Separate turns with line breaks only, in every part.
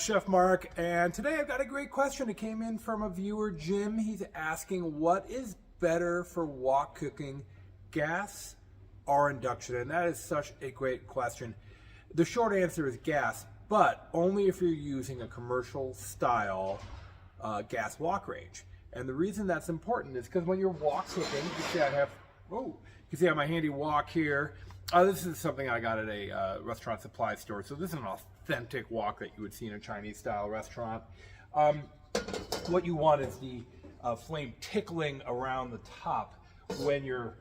Chef Mark, and today I've got a great question. It came in from a viewer, Jim. He's asking, what is better for wok cooking, gas or induction? And that is such a great question. The short answer is gas, but only if you're using a commercial style gas wok range. And the reason that's important is because when you're wok cooking, you see I have, you see I have my handy wok here. This is something I got at a restaurant supply store. So this is an authentic wok that you would see in a Chinese style restaurant. What you want is the flame tickling around the top when you're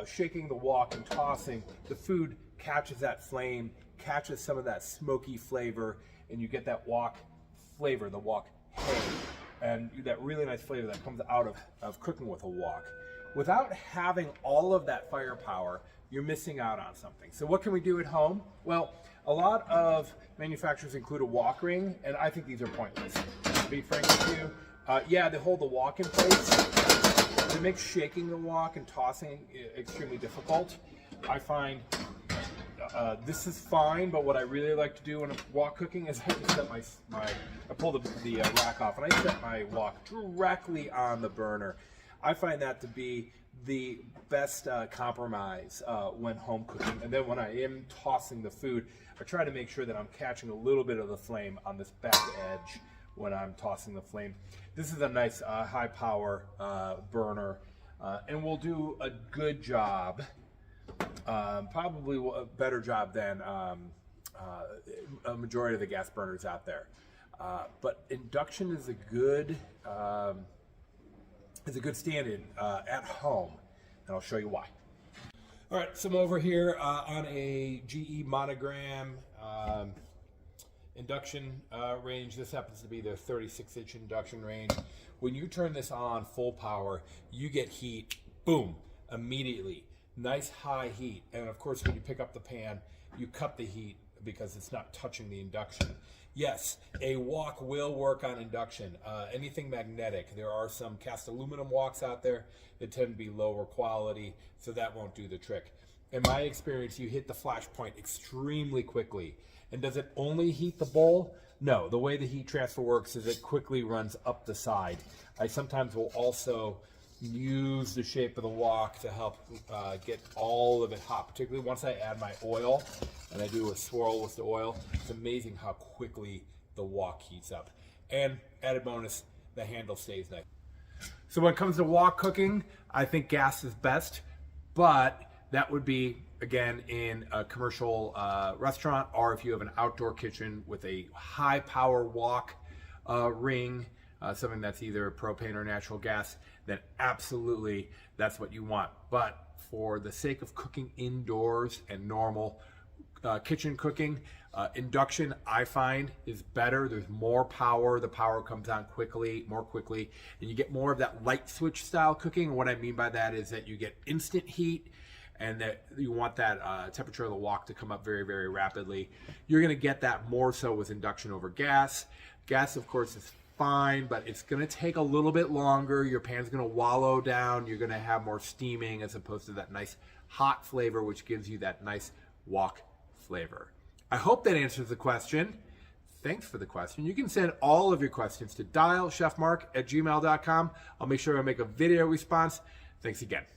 shaking the wok and tossing. The food catches that flame, catches some of that smoky flavor, and you get that wok flavor, the wok hay, and that really nice flavor that comes out of cooking with a wok. Without having all of that firepower, you're missing out on something. So what can we do at home? Well, a lot of manufacturers include a wok ring, and I think these are pointless. To be frank with you, yeah, they hold the wok in place. It makes shaking the wok and tossing extremely difficult. I find this is fine, but what I really like to do when I'm wok cooking is I just set I pull the rack off and I set my wok directly on the burner. I find that to be the best compromise when home cooking. And then when I am tossing the food, I try to make sure that I'm catching a little bit of the flame on this back edge when I'm tossing the flame. This is a nice high power burner, and will do a good job, probably a better job than a majority of the gas burners out there. But induction is a good stand-in at home, and I'll show you why. All right, so I'm over here on a GE Monogram induction range. This happens to be the 36-inch induction range. When you turn this on full power, you get heat, boom, immediately. Nice high heat, and of course when you pick up the pan, you cut the heat because it's not touching the induction. Yes, a wok will work on induction. Anything magnetic. There are some cast aluminum woks out there that tend to be lower quality, so that won't do the trick. In my experience, you hit the flash point extremely quickly. And does it only heat the bowl? No, the way the heat transfer works is it quickly runs up the side. I sometimes will also use the shape of the wok to help get all of it hot, particularly once I add my oil and I do a swirl with the oil. It's amazing how quickly the wok heats up. And added bonus, the handle stays nice. So when it comes to wok cooking, I think gas is best, but that would be, again, in a commercial restaurant, or if you have an outdoor kitchen with a high power wok ring, something that's either propane or natural gas, then absolutely that's what you want. But for the sake of cooking indoors and normal kitchen cooking, induction I find is better. There's more power. The power comes on more quickly, and you get more of that light switch style cooking. And what I mean by that is that you get instant heat, and that you want that temperature of the wok to come up very, very rapidly. You're gonna get that more so with induction over gas. Gas, of course, is fine, but it's gonna take a little bit longer. Your pan's gonna wallow down. You're gonna have more steaming as opposed to that nice hot flavor, which gives you that nice wok flavor. I hope that answers the question. Thanks for the question. You can send all of your questions to dialchefmark@gmail.com. I'll make sure I make a video response. Thanks again.